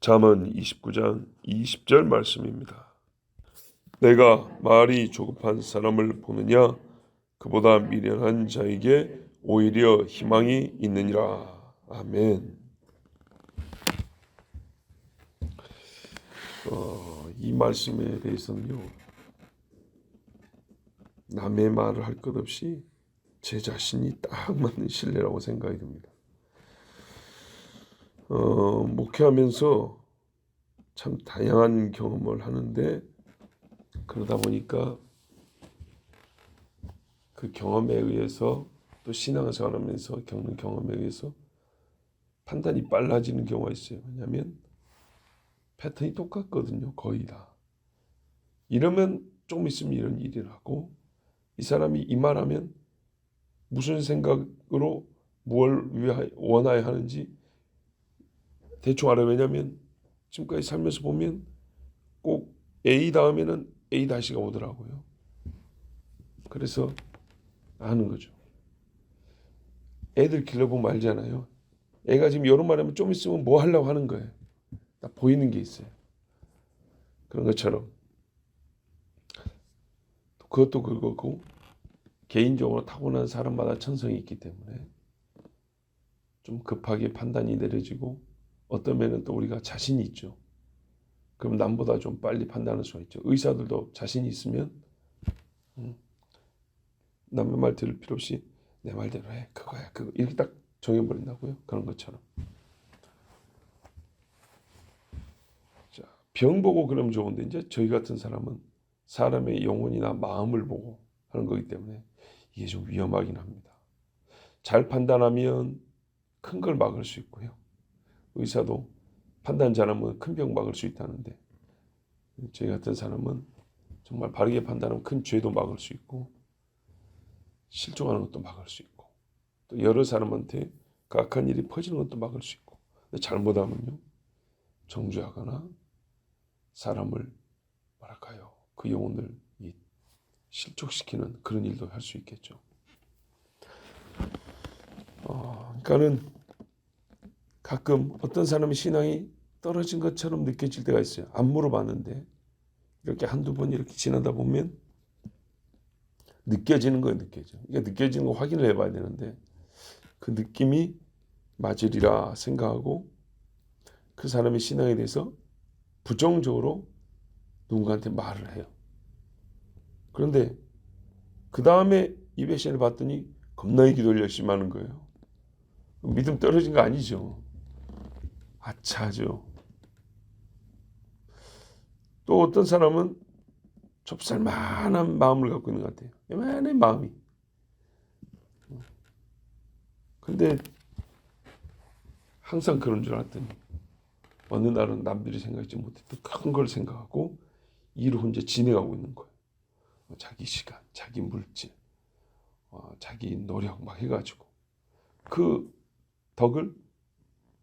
잠언 29장 20절 말씀입니다. 내가 말이 조급한 사람을 보느냐? 그보다 미련한 자에게 오히려 희망이 있느니라. 아멘. 이 말씀에 대해서는요, 남의 말을 할 것 없이 제 자신이 딱 맞는 신뢰라고 생각이 듭니다. 목회하면서 참 다양한 경험을 하는데, 그러다 보니까 그 경험에 의해서, 또 신앙생활 하면서 겪는 경험에 의해서 판단이 빨라지는 경우가 있어요. 왜냐하면 패턴이 똑같거든요. 거의 다. 이러면 조금 있으면 이런 일이 나고, 이 사람이 이 말하면 무슨 생각으로 무엇을 원하여 하는지 대충 알아요. 왜냐하면 지금까지 살면서 보면 꼭 A 다음에는 A 다시가 오더라고요. 그래서 아는 거죠. 애들 길러보면 알잖아요. 애가 지금 이런 말하면 좀 있으면 뭐 하려고 하는 거예요. 다 보이는 게 있어요. 그런 것처럼 그것도 그거고, 개인적으로 타고난 사람마다 천성이 있기 때문에 좀 급하게 판단이 내려지고, 어떤 면은 또 우리가 자신이 있죠. 그럼 남보다 좀 빨리 판단할 수가 있죠. 의사들도 자신이 있으면 남의 말 들을 필요 없이 내 말대로 해. 그거야. 그거. 이렇게 딱 정해버린다고요. 그런 것처럼. 자, 병 보고 그러면 좋은데, 이제 저희 같은 사람은 사람의 영혼이나 마음을 보고 하는 거기 때문에 이게 좀 위험하긴 합니다. 잘 판단하면 큰 걸 막을 수 있고요. 의사도 판단 잘하면 큰 병 막을 수 있다는데, 저희 같은 사람은 정말 바르게 판단하면 큰 죄도 막을 수 있고, 실종하는 것도 막을 수 있고, 또 여러 사람한테 그 악한 일이 퍼지는 것도 막을 수 있고, 근데 잘못하면요, 정죄하거나 사람을 뭐랄까요, 그 영혼을 실족시키는 그런 일도 할 수 있겠죠. 그러니까는 가끔 어떤 사람의 신앙이 떨어진 것처럼 느껴질 때가 있어요. 안 물어봤는데 이렇게 한두 번 이렇게 지나다 보면 느껴지는 거예요. 느껴지는 거 확인을 해봐야 되는데, 그 느낌이 맞으리라 생각하고 그 사람의 신앙에 대해서 부정적으로 누군가한테 말을 해요. 그런데 그 다음에 이 배신을 봤더니 겁나게 기도를 열심히 하는 거예요. 믿음 떨어진 거 아니죠. 아차하죠. 또 어떤 사람은 좁쌀만한 마음을 갖고 있는 것 같아요. 요만한 마음이. 근데 항상 그런 줄 알았더니 어느 날은 남들이 생각하지 못했던 큰 걸 생각하고 일을 혼자 진행하고 있는 거예요. 자기 시간, 자기 물질, 자기 노력 막 해가지고 그 덕을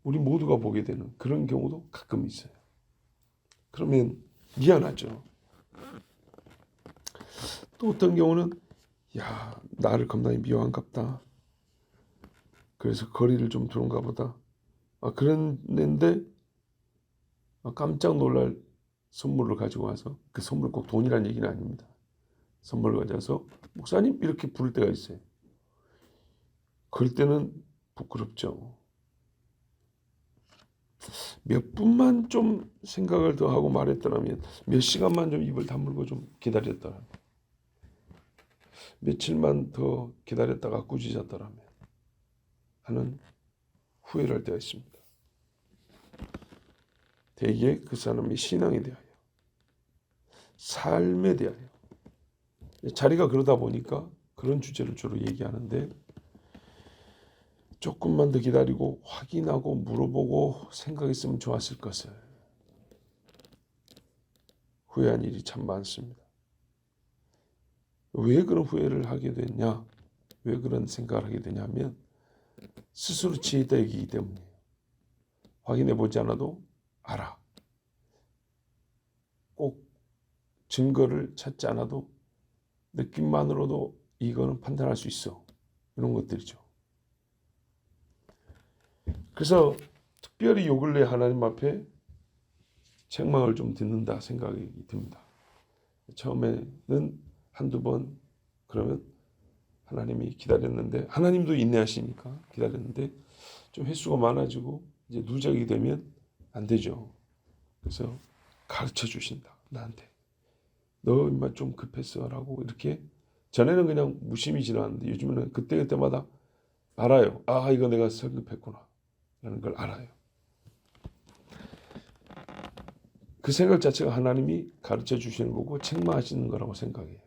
우리 모두가 보게 되는 그런 경우도 가끔 있어요. 그러면 미안하죠. 또 어떤 경우는 야, 나를 겁나게 미워한갑다. 그래서 거리를 좀 두는가 보다. 그랬는데 깜짝 놀랄 선물을 가지고 와서, 그 선물 꼭 돈이란 얘기는 아닙니다. 선물을 가져와서 목사님 이렇게 부를 때가 있어요. 그럴 때는 부끄럽죠. 몇 분만 좀 생각을 더 하고 말했더라면, 몇 시간만 좀 입을 다물고 좀 기다렸더라면, 며칠만 더 기다렸다가 꾸짖었더라면 하는 후회를 할 때가 있습니다. 대개 그 사람의 신앙에 대하여, 삶에 대하여. 자리가 그러다 보니까 그런 주제를 주로 얘기하는데, 조금만 더 기다리고 확인하고 물어보고 생각했으면 좋았을 것을 후회한 일이 참 많습니다. 왜 그런 후회를 하게 됐냐? 왜 그런 생각을 하게 되냐면 스스로 지혜있다 얘기이기 때문이에요. 확인해 보지 않아도 알아. 꼭 증거를 찾지 않아도 느낌만으로도 이거는 판단할 수 있어. 이런 것들이죠. 그래서 특별히 요 근래 하나님 앞에 책망을 좀 듣는다 생각이 듭니다. 처음에는 한두 번 그러면 하나님이 기다렸는데, 하나님도 인내하시니까 기다렸는데 좀 횟수가 많아지고 이제 누적이 되면 안 되죠. 그래서 가르쳐 주신다. 나한테 너 인마 좀 급했어라고. 이렇게 전에는 그냥 무심히 지나갔는데 요즘에는 그때그때마다 알아요. 아, 이거 내가 성급했구나 라는 걸 알아요. 그 생각 자체가 하나님이 가르쳐 주시는 거고 책망하시는 거라고 생각해요.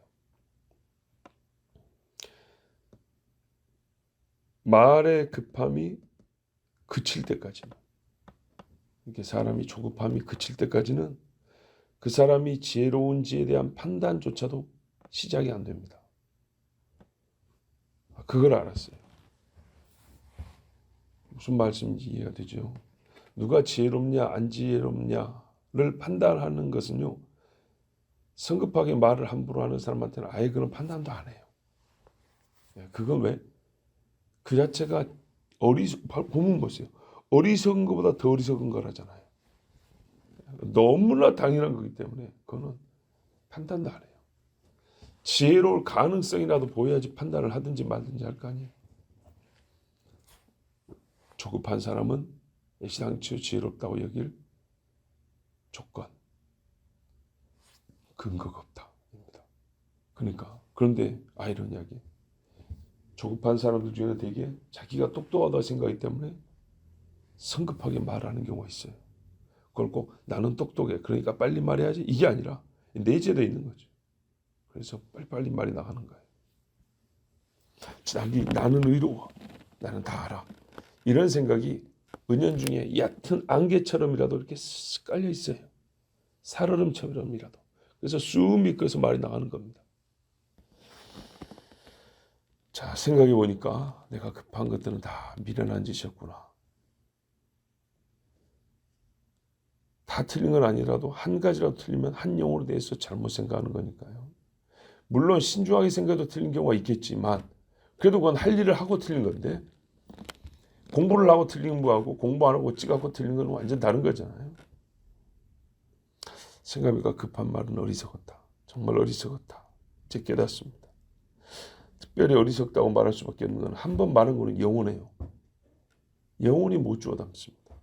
말의 급함이 그칠 때까지는, 이렇게 사람이 조급함이 그칠 때까지는 그 사람이 지혜로운지에 대한 판단조차도 시작이 안 됩니다. 그걸 알았어요. 무슨 말씀인지 이해가 되죠? 누가 지혜롭냐 안 지혜롭냐를 판단하는 것은요, 성급하게 말을 함부로 하는 사람한테는 아예 그런 판단도 안 해요. 그건 왜? 그 자체가 보면 보세요. 어리석은 것보다 더 어리석은 거라잖아요. 너무나 당연한 거기 때문에 그거는 판단도 안 해요. 지혜로울 가능성이라도 보여야지 판단을 하든지 말든지 할 거 아니에요. 조급한 사람은 애시당초 지혜롭다고 여길 조건, 근거가 없다. 그러니까 그런데 아이러니하게 조급한 사람들 중에는 되게 자기가 똑똑하다 생각하기 때문에 성급하게 말하는 경우가 있어요. 그걸 꼭 나는 똑똑해, 그러니까 빨리 말해야지, 이게 아니라 내재되어 있는 거죠. 그래서 빨리빨리 말이 나가는 거예요. 나는 의로워, 나는 다 알아, 이런 생각이 은연중에 얕은 안개처럼이라도 이렇게 쓱 깔려 있어요. 살얼음처럼이라도. 그래서 쑥 미끄러서 말이 나가는 겁니다. 자, 생각해 보니까 내가 급한 것들은 다 미련한 짓이었구나. 다 틀린 건 아니라도 한 가지라도 틀리면 한 영혼에 대해서 잘못 생각하는 거니까요. 물론 신중하게 생각해도 틀린 경우가 있겠지만 그래도 그건 할 일을 하고 틀린 건데, 공부를 하고 틀린 거하고 공부 안 하고 찌갖고 틀린 건 완전 다른 거잖아요. 생각해보니까 급한 말은 어리석었다. 정말 어리석었다. 이제 깨닫습니다. 특별히 어리석다고 말할 수밖에 없는 건 한 번 말한 거는 영원해요. 영원히 못 주워 담습니다.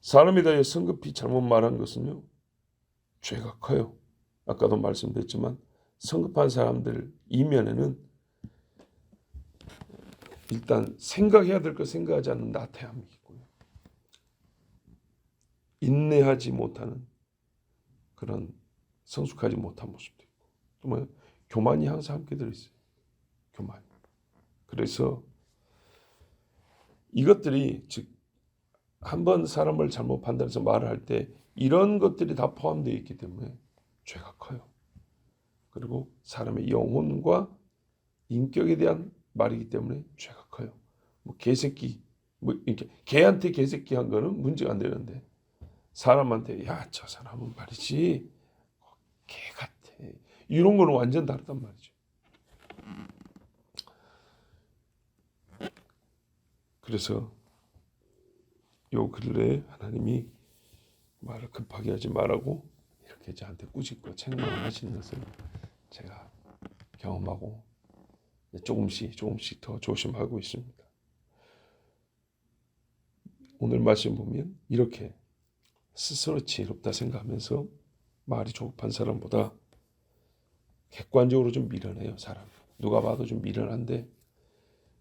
사람에 대해 성급히 잘못 말한 것은요, 죄가 커요. 아까도 말씀드렸지만 성급한 사람들 이면에는 일단 생각해야 될 거 생각하지 않는 나태함이 있고요, 인내하지 못하는 그런 성숙하지 못한 모습도 있고, 또 뭐 교만이 항상 함께 들어있어요. 교만. 그래서 이것들이 즉 한번 사람을 잘못 판단해서 말을 할 때 이런 것들이 다 포함되어 있기 때문에 죄가 커요. 그리고 사람의 영혼과 인격에 대한 말이기 때문에 죄가 커요. 뭐 개새끼, 뭐 이렇게 개한테 개새끼 한 거는 문제가 안 되는데, 사람한테 야, 저 사람은 말이지 개 같아, 이런 거는 완전 다르단 말이죠. 그래서 요 근래에 하나님이 말을 급하게 하지 말라고 이렇게 저한테 꾸짖고 책망하시는 것을 제가 경험하고 조금씩 더 조심하고 있습니다. 오늘 말씀 보면 이렇게 스스로 지혜롭다 생각하면서 말이 조급한 사람보다 객관적으로 좀 미련해요. 사람 누가 봐도 좀 미련한데,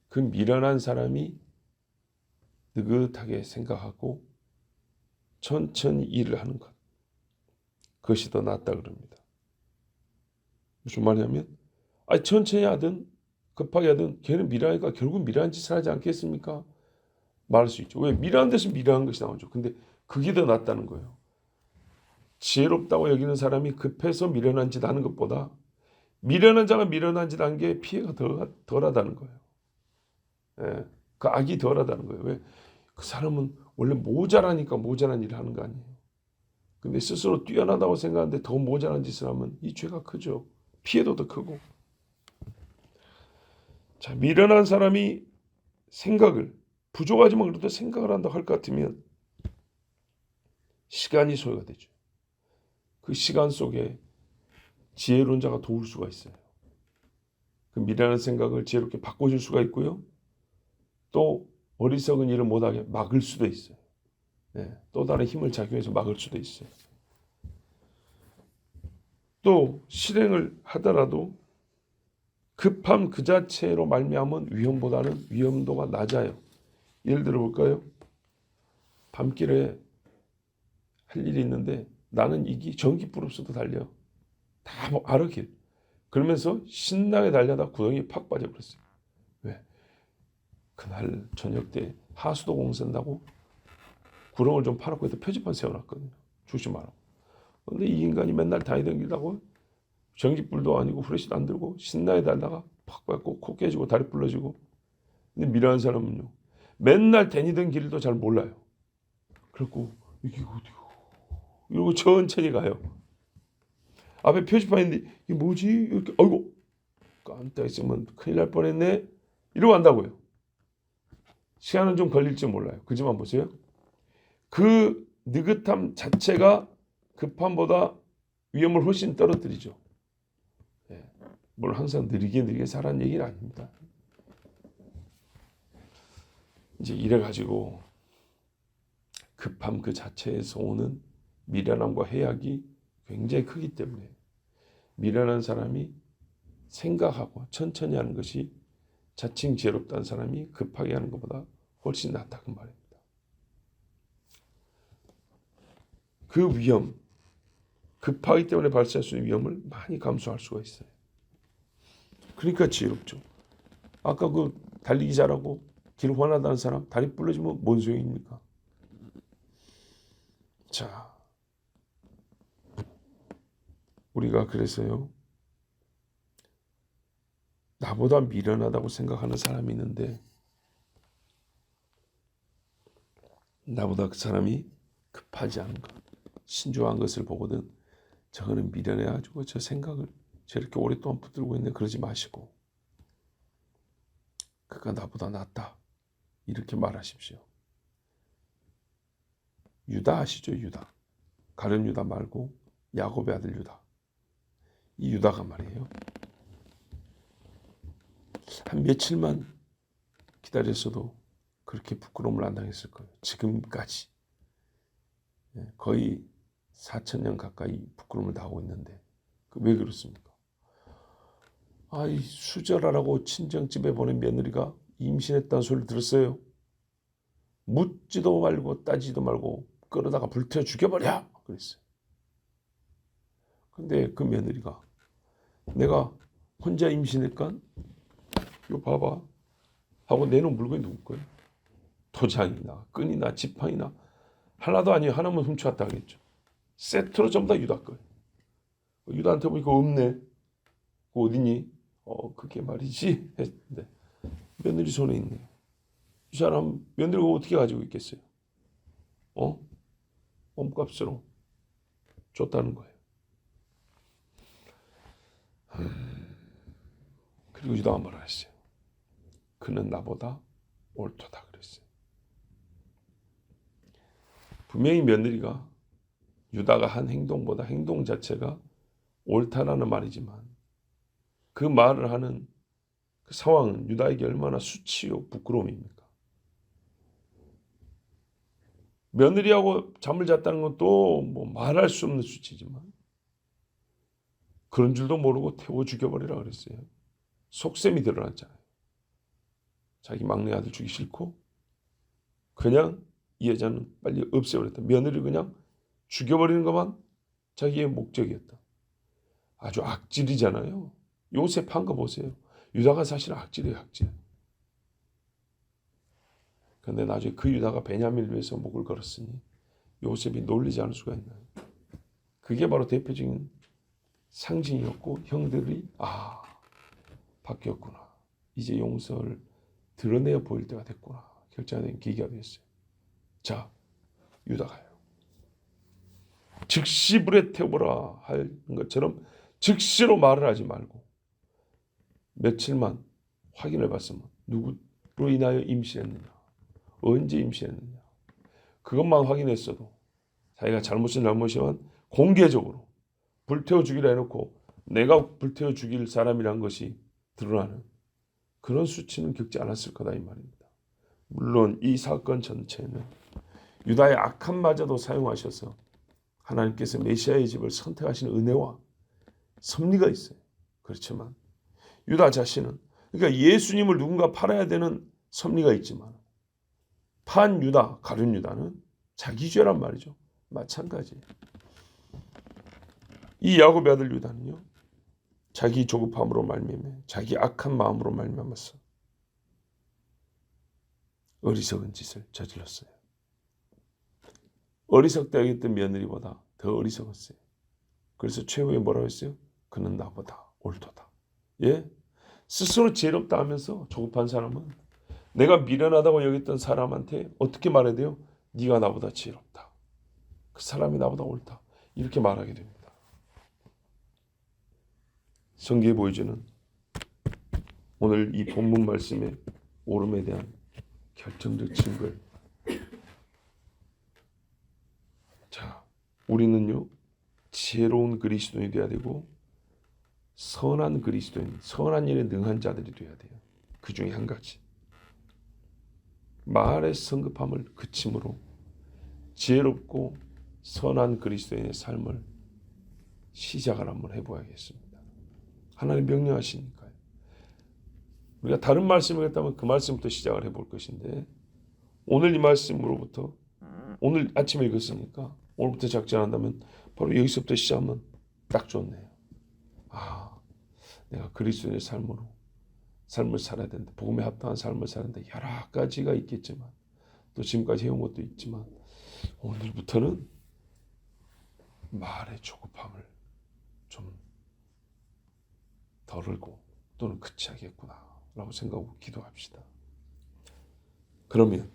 그 미련한 사람이 느긋하게 생각하고 천천히 일을 하는 것, 그것이 더 낫다 그럽니다. 무슨 말이냐면, 천천히 하든 급하게 하든 걔는 미련하니까 결국 미련한 짓을 하지 않겠습니까? 말할 수 있죠. 왜? 미련한 데서 미련한 것이 나오죠. 근데 그게 더 낫다는 거예요. 지혜롭다고 여기는 사람이 급해서 미련한 짓 하는 것보다 미련한 자가 미련한 짓 한 게 피해가 덜하다는 거예요. 예, 그 악이 덜하다는 거예요. 왜? 그 사람은 원래 모자라니까 모자란 일을 하는 거 아니에요. 근데 스스로 뛰어나다고 생각하는데 더 모자란 짓을 하면 이 죄가 크죠. 피해도 더 크고. 자, 미련한 사람이 생각을, 부족하지만 그래도 생각을 한다고 할 것 같으면 시간이 소요가 되죠. 그 시간 속에 지혜로운 자가 도울 수가 있어요. 그 미련한 생각을 지혜롭게 바꿔줄 수가 있고요. 또 어리석은 일을 못하게 막을 수도 있어요. 네, 또 다른 힘을 작용해서 막을 수도 있어요. 또 실행을 하더라도 급함 그 자체로 말미암은 위험보다는 위험도가 낮아요. 예를 들어 볼까요? 밤길에 할 일이 있는데 나는 이기 전기불 없어도 달려. 다 알아 길. 그러면서 신나게 달려다 구덩이에 팍 빠져버렸어요. 왜? 그날 저녁 때 하수도 공사한다고 구렁을 좀 파놓고 표지판 세워놨거든요. 조심하라고. 근데 이 인간이 맨날 다니던 길다고 전기불도 아니고 후레쉬도 안 들고 신나게 달다가 팍 빠졌고 코 깨지고 다리 불러지고. 근데 미련한 사람은요. 맨날 다니던 길도 잘 몰라요. 그래갖고 이게 어디요? 이러고 천천히 가요. 앞에 표지판 있는데 이게 뭐지? 이렇게 아이고 깜짝 있으면 큰일 날 뻔했네. 이러고 간다고요. 시간은 좀 걸릴지 몰라요. 그지만 보세요. 그 느긋함 자체가 급함보다 위험을 훨씬 떨어뜨리죠. 예. 물론 항상 느리게 살라는 얘기는 아닙니다. 이제 이래가지고 급함 그 자체에서 오는 미련함과 해악이 굉장히 크기 때문에 미련한 사람이 생각하고 천천히 하는 것이 자칭 지혜롭다는 사람이 급하게 하는 것보다 훨씬 낫다 그 말입니다. 그 위험, 급하기 때문에 발생할 수 있는 위험을 많이 감수할 수가 있어요. 그러니까 지혜롭죠. 아까 그 달리기 잘하고 길 훤하다는 사람 다리 부러지면 뭔 소용입니까? 자, 우리가 그래서요. 나보다 미련하다고 생각하는 사람이 있는데 나보다 그 사람이 급하지 않은 것, 신중한 것을 보거든 저거는 미련해가지고 저 생각을 저렇게 오랫동안 붙들고 있네 그러지 마시고 그가 나보다 낫다 이렇게 말하십시오. 유다 아시죠? 유다. 가룟 유다 말고 야곱의 아들 유다. 이 유다가 말이에요. 한 며칠만 기다렸어도 그렇게 부끄러움을 안 당했을 거예요. 지금까지 거의 4,000년 가까이 부끄러움을 당하고 있는데 왜 그렇습니까? 아이 수절하라고 친정집에 보낸 며느리가 임신했다는 소리를 들었어요. 묻지도 말고 따지도 말고 끌어다가 불태워 죽여버려 그랬어요. 근데 그 며느리가 내가 혼자 임신했건 이거 봐봐 하고 내놓은 물건이 누구 거예요? 도장이나 끈이나 지팡이나 하나도 아니에요. 하나만 훔쳐왔다 하겠죠. 세트로 전부 다 유다 거예요. 유다한테 보니까 없네. 그거 어디니? 그게 말이지 했는데 며느리 손에 있네. 이 사람 며느리가 어떻게 가지고 있겠어요? 몸값으로 줬다는 거예요. 그리고 유다가 뭐라 했어요? 그는 나보다 옳도다 그랬어요. 분명히 며느리가 유다가 한 행동보다 행동 자체가 옳다라는 말이지만 그 말을 하는 그 상황은 유다에게 얼마나 수치요 부끄러움입니까? 며느리하고 잠을 잤다는 것도 뭐 말할 수 없는 수치지만 그런 줄도 모르고 태워 죽여버리라 그랬어요. 속셈이 드러났잖아요. 자기 막내 아들 죽이기 싫고 그냥 이 여자는 빨리 없애버렸다. 며느리를 그냥 죽여버리는 것만 자기의 목적이었다. 아주 악질이잖아요. 요셉 한 거 보세요. 유다가 사실 악질이에요. 악질. 그런데 나중에 그 유다가 베냐민을 위해서 목을 걸었으니 요셉이 놀리지 않을 수가 있나요? 그게 바로 대표적인 상징이었고 형들이 바뀌었구나. 이제 용서를 드러내어 보일 때가 됐구나. 결정된 계기가 됐어요. 자, 유다가요. 즉시 불에 태워라 하는 것처럼 즉시로 말을 하지 말고 며칠만 확인을 받으면 누구로 인하여 임신했느냐, 언제 임신했느냐 그것만 확인했어도 자기가 잘못이면 공개적으로 불태워 죽이라 해놓고 내가 불태워 죽일 사람이란 것이 드러나는 그런 수치는 겪지 않았을 거다 이 말입니다. 물론 이 사건 전체는 유다의 악함마저도 사용하셔서 하나님께서 메시아의 집을 선택하시는 은혜와 섭리가 있어요. 그렇지만 유다 자신은, 그러니까 예수님을 누군가 팔아야 되는 섭리가 있지만 판 유다, 가룟 유다는 자기 죄란 말이죠. 마찬가지예요. 이 야곱의 아들 유다는요, 자기 조급함으로 말미암아 자기 악한 마음으로 말미암아서 어리석은 짓을 저질렀어요. 어리석다 했던 며느리보다 더 어리석었어요. 그래서 최후에 뭐라고 했어요? 그는 나보다 옳도다. 예? 스스로 지혜롭다 하면서 조급한 사람은 내가 미련하다고 여겼던 사람한테 어떻게 말해야 돼요? 네가 나보다 지혜롭다. 그 사람이 나보다 옳다. 이렇게 말하게 됩니다. 성경에 보여주는 오늘 이 본문 말씀의 옳음에 대한 결정적 증거를, 자, 우리는요 지혜로운 그리스도인이 되어야 되고 선한 그리스도인, 선한 일에 능한 자들이 되어야 돼요. 그 중에 한 가지, 말의 성급함을 그침으로 지혜롭고 선한 그리스도인의 삶을 시작을 한번 해보야겠습니다. 하나님 명령하시니까요. 우리가 다른 말씀을 했다면 그 말씀부터 시작을 해볼 것인데, 오늘 이 말씀으로부터, 오늘 아침에 읽었으니까 오늘부터 작전한다면 바로 여기서부터 시작하면 딱 좋네요. 아, 내가 그리스도의 삶을 살아야 된다. 복음에 합당한 삶을 살아야 된다. 여러 가지가 있겠지만, 또 지금까지 해온 것도 있지만, 오늘부터는 말의 조급함을 좀 덜고 또는 그치하겠구나 라고 생각하고 기도합시다. 그러면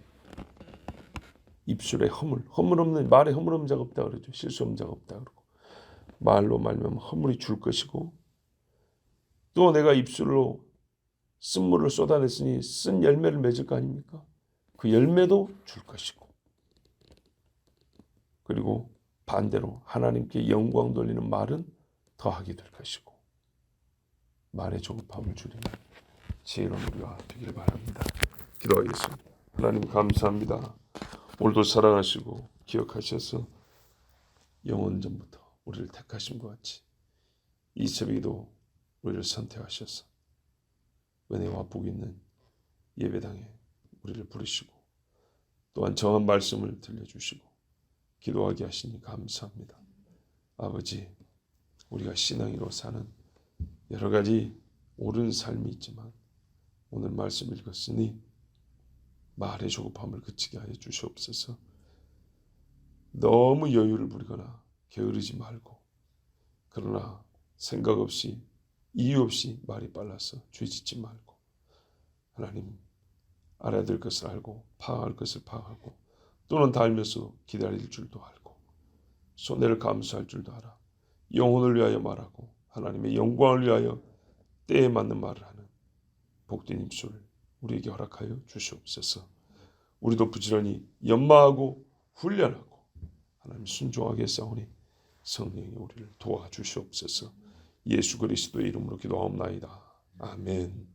입술에 허물 없는, 말에 허물 없는 자가 없다 그러죠. 실수 없는 자가 없다 그러고, 말로 말미암아 허물이 줄 것이고, 또 내가 입술로 쓴물을 쏟아냈으니 쓴 열매를 맺을 거 아닙니까? 그 열매도 줄 것이고, 그리고 반대로 하나님께 영광 돌리는 말은 더하게 될 것이고, 말의 조급함을 줄이는 지혜로운 우리가 되기를 바랍니다. 기도하겠습니다. 하나님 감사합니다. 오늘도 사랑하시고 기억하셔서 영원전부터 우리를 택하신 것 같이 이 새벽에도 우리를 선택하셔서 은혜와 복이 있는 예배당에 우리를 부르시고 또한 정한 말씀을 들려주시고 기도하게 하시니 감사합니다. 아버지, 우리가 신앙으로 사는 여러 가지 옳은 삶이 있지만 오늘 말씀 읽었으니 말의 조급함을 그치게 하여 주시옵소서. 너무 여유를 부리거나 게으르지 말고, 그러나 생각 없이 이유 없이 말이 빨라서 죄짓지 말고, 하나님 알아야 될 것을 알고 파악할 것을 파악하고 또는 다 알면서 기다릴 줄도 알고 손해를 감수할 줄도 알아 영혼을 위하여 말하고 하나님의 영광을 위하여 때에 맞는 말을 하는 복된 입술을 우리에게 허락하여 주시옵소서. 우리도 부지런히 연마하고 훈련하고 하나님 순종하게 싸우니 성령이 우리를 도와주시옵소서. 예수 그리스도의 이름으로 기도하옵나이다. 아멘.